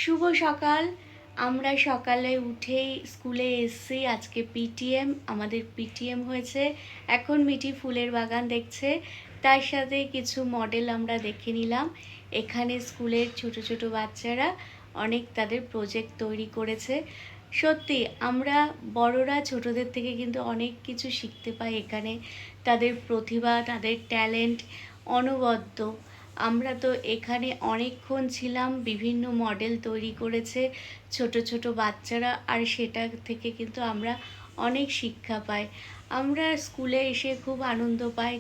শুভ সকাল। আমরা সকালে উঠেই স্কুলে এসেছি। আজকে পিটিএম, আমাদের পিটিএম হয়েছে। এখন মিঠি ফুলের বাগান দেখছে, তার সাথে কিছু মডেল আমরা দেখে নিলাম। এখানে স্কুলের ছোট ছোট বাচ্চারা অনেক তাদের প্রজেক্ট তৈরি করেছে। সত্যি আমরা বড়রা ছোটদের থেকে কিন্তু অনেক কিছু শিখতে পাই এখানে। তাদের প্রতিভা, তাদের ট্যালেন্ট অনবদ্য। আমরা তো এখানে অনেকক্ষণ ছিলাম, বিভিন্ন মডেল তৈরি করেছে ছোট ছোট বাচ্চারা, আর সেটা থেকে কিন্তু আমরা অনেক শিক্ষা পাই। আমরা স্কুলে এসে খুব আনন্দ পাই,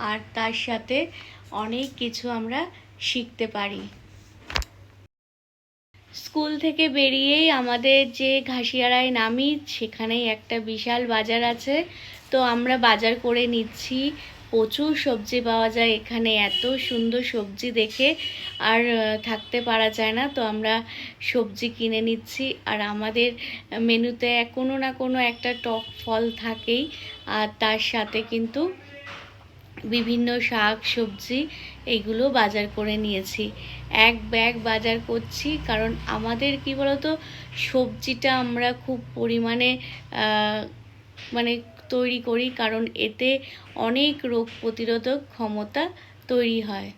আর তার সাথে অনেক কিছু আমরা শিখতে পারি। স্কুল থেকে বেরিয়েই আমাদের যে ঘাসিয়ারায় নামি, সেখানেই একটা বিশাল বাজার আছে। তো আমরা বাজার করে নিচ্ছি। প্রচুর সবজি পাওয়া যায় এখানে, এত সুন্দর সবজি দেখে আর থাকতে পারা যায় না। তো আমরা সবজি কিনে নিচ্ছি, আর আমাদের মেনুতে কোনো না কোনো একটা টক ফল থাকেই, আর তার সাথে কিন্তু বিভিন্ন শাক সবজি এইগুলো বাজার করে নিয়েছি। এক ব্যাগ বাজার করছি, কারণ আমাদের কি বলতো, সবজিটা আমরা খুব পরিমাণে মানে তৈরি করি, কারণ এতে অনেক রোগ প্রতিরোধক ক্ষমতা তৈরি হয়।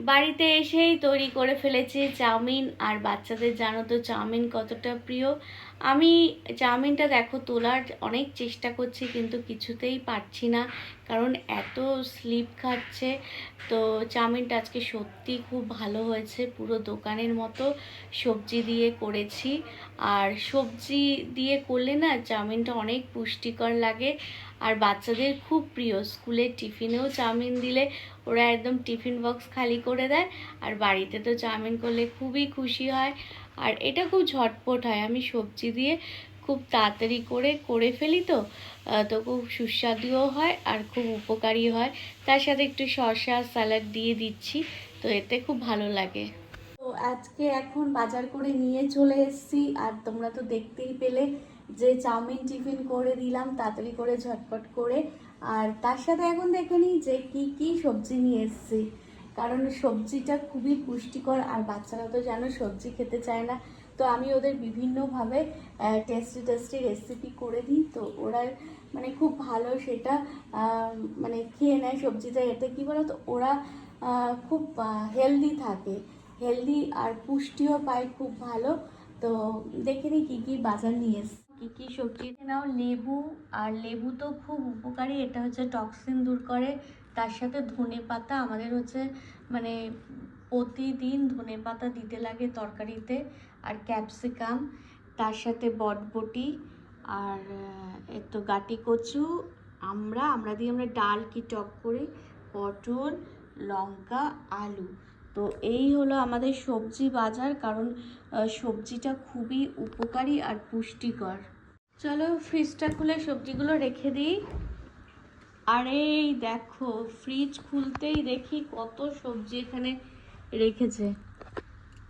বাড়িতে এসেই তৈরি করে ফেলেছি চাউমিন, আর বাচ্চাদের জানো তো চাউমিন কতটা প্রিয়। আমি চাউমিনটা দেখো তোলার অনেক চেষ্টা করছি, কিন্তু কিছুতেই পারছি না, কারণ এত স্লিপ খাচ্ছে। তো চাউমিনটা আজকে সত্যি খুব ভালো হয়েছে, পুরো দোকানের মতো সবজি দিয়ে করেছি। আর সবজি দিয়ে করলে না চাউমিনটা অনেক পুষ্টিকর লাগে, আর বাচ্চাদের খুব প্রিয়। স্কুলের টিফিনেও চাউমিন দিলে ওরা একদম টিফিন বক্স খালি করে দেয়, আর বাড়িতে তো চাউমিন করলে খুবই খুশি হয়। আর এটা খুব ঝটপট হয়, আমি সবজি দিয়ে খুব তাড়াতাড়ি করে ফেলি। তো তো খুব সুস্বাদুও হয় আর খুব উপকারী হয়। তার সাথে একটু শসা স্যালাড দিয়ে দিচ্ছি, তো এতে খুব ভালো লাগে। তো আজকে এখন বাজার করে নিয়ে চলে এসেছি, আর তোমরা তো দেখতেই পেলে যে চাউমিন টিফিন করে দিলাম তাড়াতাড়ি করে ঝটপট করে। আর তার সাথে এখন দেখে নিই যে কি কি সবজি নিয়ে এসেছি, কারণ সবজিটা খুবই পুষ্টিকর, আর বাচ্চারা তো জানো সবজি খেতে চায় না। তো আমি ওদের বিভিন্নভাবে টেস্টি রেসিপি করে দিই, তো ওরা মানে খুব ভালো সেটা মানে খেয়ে নেয় সবজিটা। এতে কী বলো তো, ওরা খুব হেলদি থাকে, হেলদি আর পুষ্টিও পায় খুব ভালো। তো দেখে নিই কী কী বাজার নিয়ে এসছি, কী কী সবজি নাও। লেবু, আর লেবু তো খুব উপকারী, এটা হচ্ছে টক্সিন দূর করে। তার সাথে ধনে পাতা, আমাদের হচ্ছে মানে প্রতিদিন ধনে পাতা দিতে লাগে তরকারিতে। আর ক্যাপসিকাম, তার সাথে বটবটি, আর একটু গাটি কচু। আমরা ডাল কি টক করি, পটল, লঙ্কা, আলু। তো এই হলো আমাদের সবজি বাজার, কারণ সবজিটা খুবই উপকারী আর পুষ্টিকর। চলো ফ্রিজটা খুলে সবজিগুলো রেখে দিই। আর এই দেখো, ফ্রিজ খুলতেই দেখি কত সবজি এখানে রেখেছে।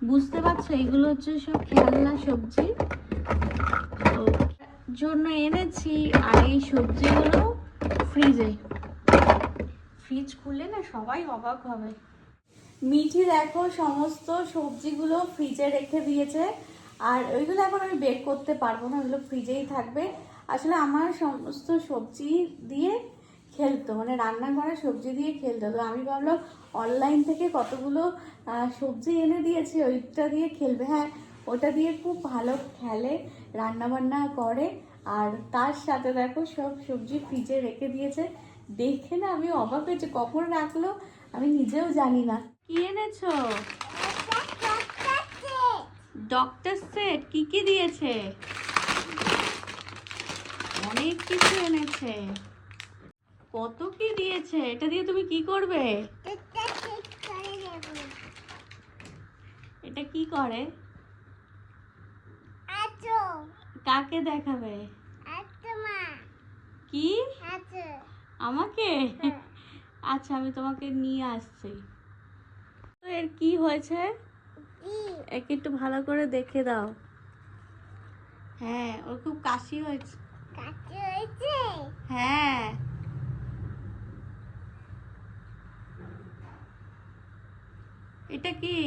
বুঝতে পারছো, এগুলো হচ্ছে সব খেলনা সবজি, তো জন্য এনেছি। আর এই সবজিগুলো ফ্রিজ খুললে না সবাই অবাক হবে। মিঠি দেখো সমস্ত সবজিগুলো ফ্রিজে রেখে দিয়েছে, আর ওইগুলো এখন আমি বের করতে পারবো না, ওইগুলো ফ্রিজেই থাকবে। আসলে আমার সমস্ত সবজি দিয়ে খেলতো, মানে রান্না করা সবজি দিয়ে খেলতো। তো আমি ভাবলাম অনলাইন থেকে কতগুলো সবজি এনে দিয়েছি, ওইটা দিয়ে খেলবে। হ্যাঁ, ওটা দিয়ে খুব ভালো খেলে, রান্না বান্না করে। আর তার সাথে দেখো সব সবজি ফ্রিজে রেখে দিয়েছে। দেখে না আমি অবাক হয়েছে, কখন রাখলো আমি নিজেও জানি না। কি এনেছো? Doctor set. কি কি দিয়েছে? অনেক কিছু এনেছে। কত কি দিয়েছে, এটা দিয়ে তুমি কি করবে? এটা কি করে? কাকে দেখাবে? কি আমাকে? আচ্ছা, আমি তোমাকে নিয়ে আসছি। তো এর কি হয়েছে, একে একটু ভালো করে দেখে দাও। হ্যাঁ, ওর খুব কাশি হয়েছে। হ্যাঁ, এটা কি?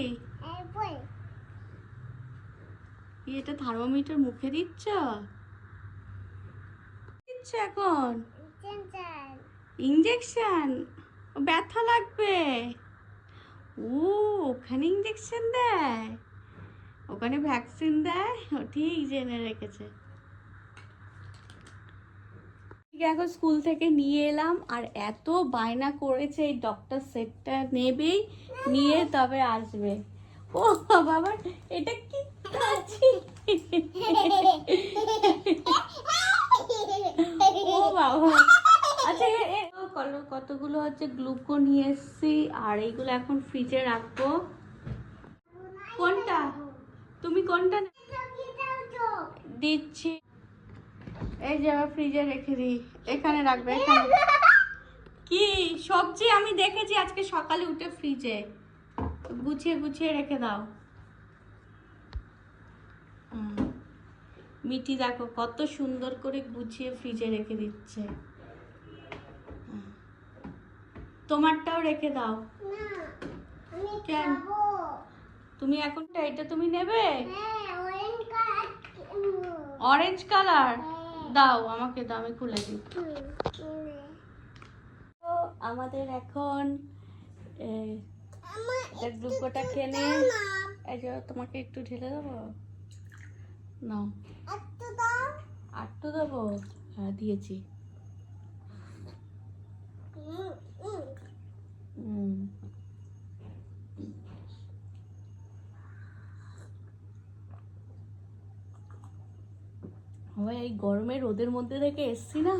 এটা থার্মোমিটার মুখে দিচ্ছ এখন? ইঞ্জেকশন? ব্যথা লাগবে? ও, ওখানে ইঞ্জেকশন দেয়, ওখানে ভ্যাকসিন দেয়। ও ঠিক জেনে রেখেছে। এখন স্কুল থেকে নিয়ে এলাম, আর এত বায়না করেছে এই ডক্টর সেটটা নেবেই, নিয়ে তবে আসবে। ও বাবা, এটা কি খাচ্ছি? ও বাবা, আচ্ছা কতগুলো হচ্ছে গ্লুকোন নিয়ে এসছি, আর এইগুলো এখন ফ্রিজে রাখবো। কোনটা তুমি কোনটা দিচ্ছি? এই যে আবার ফ্রিজে রেখে দিই, এখানে রাখবে, এখানে। কি সবজি আমি দেখেছি আজকে সকালে উঠে ফ্রিজে, গুছিয়ে গুছিয়ে রেখে দাও। মিঠি দেখো কত সুন্দর করে গুছিয়ে ফ্রিজে রেখে দিচ্ছে। তোমারটাও রেখে দাও। কেন তুমি এখনটা এটা তুমি নেবে? অরেঞ্জ কালার দাও আমাকে, দাও আমি খুলে দিই। তো আমাদের এখন গ্লুকোটা খেয়ে নে। এই যে তোমাকে একটু ঢেলে দেবো, নাও। আটটু দেবো? হ্যাঁ দিয়েছি। এই গরমে রোদের মধ্যে থেকে এসছি না,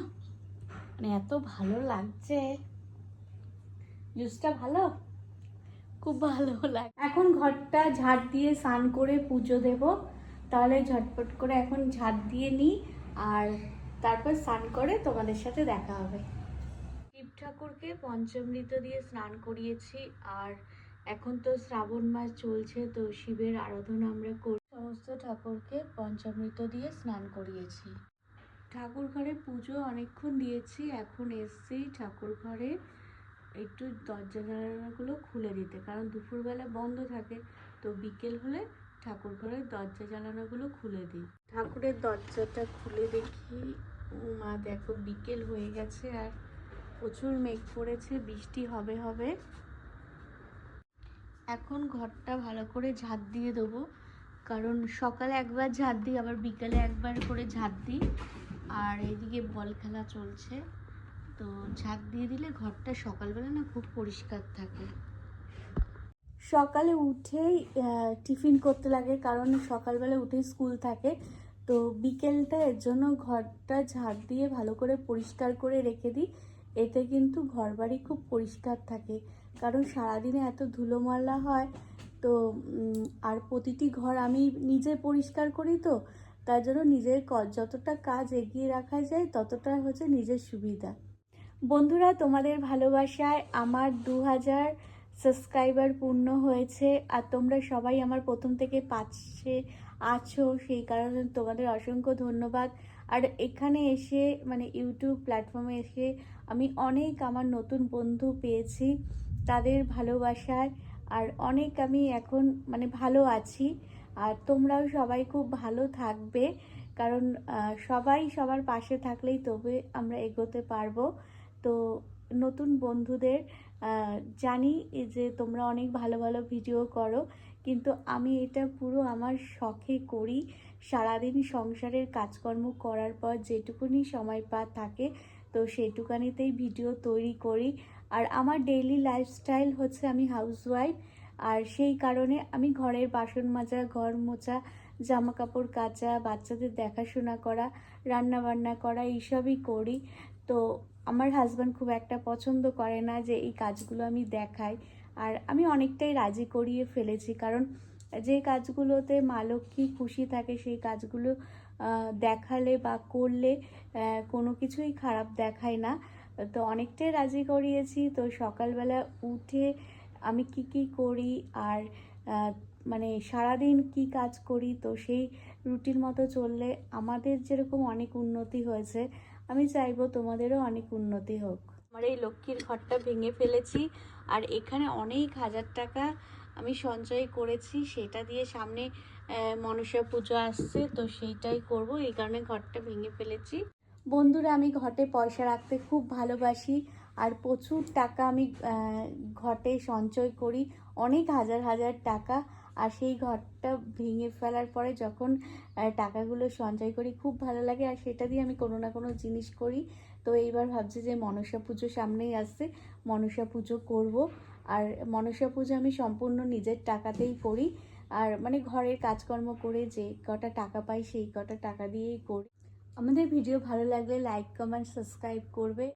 মানে এত ভালো লাগছে। জুসটা ভালো, খুব ভালো লাগে। এখন ঘরটা ঝাড় দিয়ে স্নান করে পুজো দেব, তাহলে ঝটপট করে এখন ঝাড় দিয়ে নিই, আর তারপর স্নান করে তোমাদের সাথে দেখা হবে। শিব ঠাকুরকে পঞ্চামৃত দিয়ে স্নান করিয়েছি, আর এখন তো শ্রাবণ মাস চলছে, তো শিবের আরাধনা আমরা করি। সমস্ত ঠাকুরকে পঞ্চামৃত দিয়ে স্নান করিয়েছি। ঠাকুর ঘরে পুজো অনেকক্ষণ দিয়েছি, এখন এসছি ঠাকুর ঘরে একটু দরজা জানালাগুলো খুলে দিতে, কারণ দুপুরবেলা বন্ধ থাকে, তো বিকেল হলে ঠাকুর ঘরের দরজা জানালাগুলো খুলে দিই। ঠাকুরের দরজাটা খুলে দেখি, মা দেখো বিকেল হয়ে গেছে আর প্রচুর মেঘ পড়েছে, বৃষ্টি হবে হবে। এখন ঘরটা ভালো করে ঝাঁট দিয়ে দেবো, কারণ সকালে একবার ঝাঁট দিই, আবার বিকালে একবার করে ঝাঁট দিই, আর এইদিকে বল খেলা চলছে, তো ঝাঁট দিয়ে দিলে ঘরটা সকালবেলা না খুব পরিষ্কার থাকে। সকালে উঠেই টিফিন করতে লাগে, কারণ সকালবেলা উঠেই স্কুল থাকে, তো বিকেলটা এর জন্য ঘরটা ঝাঁট দিয়ে ভালো করে পরিষ্কার করে রেখে দিই। এতে কিন্তু ঘরবাড়ি খুব পরিষ্কার থাকে, কারণ সারাদিনে এত ধুলোময়লা হয়, তো আর প্রতিটি ঘর আমি নিজে পরিষ্কার করি, তো তার জন্য নিজের যতটা কাজ এগিয়ে রাখা যায় ততটা হচ্ছে নিজের সুবিধা। বন্ধুরা, তোমাদের ভালোবাসায় আমার 2000 সাবস্ক্রাইবার পূর্ণ হয়েছে, আর তোমরা সবাই আমার প্রথম থেকে পাশে আছো, সেই কারণে তোমাদের অসংখ্য ধন্যবাদ। আর এখানে এসে মানে ইউটিউব প্ল্যাটফর্মে এসে আমি অনেক আমার নতুন বন্ধু পেয়েছি, তাদের ভালোবাসায় আর অনেক আমি এখন মানে ভালো আছি। আর তোমরাও সবাই খুব ভালো থাকবে, কারণ সবাই সবার পাশে থাকলেই তবে আমরা এগোতে পারবো। তো নতুন বন্ধুদের জানি যে তোমরা অনেক ভালো ভালো ভিডিও করো, কিন্তু আমি এটা পুরো আমার শখে করি। সারাদিন সংসারের কাজকর্ম করার পর যেটুকুনি সময় থাকে, তো সেইটুকানিতেই ভিডিও তৈরি করি। আর আমার ডেইলি লাইফস্টাইল হচ্ছে আমি হাউসওয়াইফ, আর সেই কারণে আমি ঘরের বাসন মাজা, ঘর মোছা, জামা কাপড় কাচা, বাচ্চাদের দেখাশোনা করা, রান্না বান্না করা এইসবই করি। তো আমার হাজব্যান্ড খুব একটা পছন্দ করে না যে এই কাজগুলো আমি দেখাই, আর আমি অনেকটাই রাজি করিয়ে ফেলেছি, কারণ যে কাজগুলোতে মা লক্ষ্মী খুশি থাকে সেই কাজগুলো দেখালে বা করলে কোনো কিছুই খারাপ দেখায় না, তো অনেকটাই রাজি করিয়েছি। তো সকালবেলা উঠে আমি কি করি আর মানে সারাদিন কি কাজ করি, তো সেই রুটিন মতো চললে আমাদের যেরকম অনেক উন্নতি হয়েছে, আমি চাইবো তোমাদেরও অনেক উন্নতি হোক। আমার এই লক্ষ্মীর ঘরটা ভেঙে ফেলেছি, আর এখানে অনেক হাজার টাকা আমি সঞ্চয় করেছি, সেটা দিয়ে সামনে মনসা পুজো আসছে, তো সেইটাই করব, এই কারণে ঘরটা ভেঙে ফেলেছি। বন্ধুরা, আমি ঘটে পয়সা রাখতে খুব ভালোবাসি, আর প্রচুর টাকা আমি ঘটে সঞ্চয় করি, অনেক হাজার হাজার টাকা। আর সেই ঘরটা ভেঙে ফেলার পরে যখন টাকাগুলো সঞ্চয় করি খুব ভালো লাগে, আর সেটা দিয়ে আমি কোনো না কোনো জিনিস করি। তো এইবার ভাবছি যে মনসা পুজো সামনেই আসছে, মনসা পুজো করব। আর মনসা পুজো আমি সম্পূর্ণ নিজের টাকাতেই করি, আর মানে ঘরের কাজকর্ম করে যে কটা টাকা পাই সেই কটা টাকা দিয়েই করি। আমাদের ভিডিও ভালো লাগলে লাইক, কমেন্ট, সাবস্ক্রাইব করবে।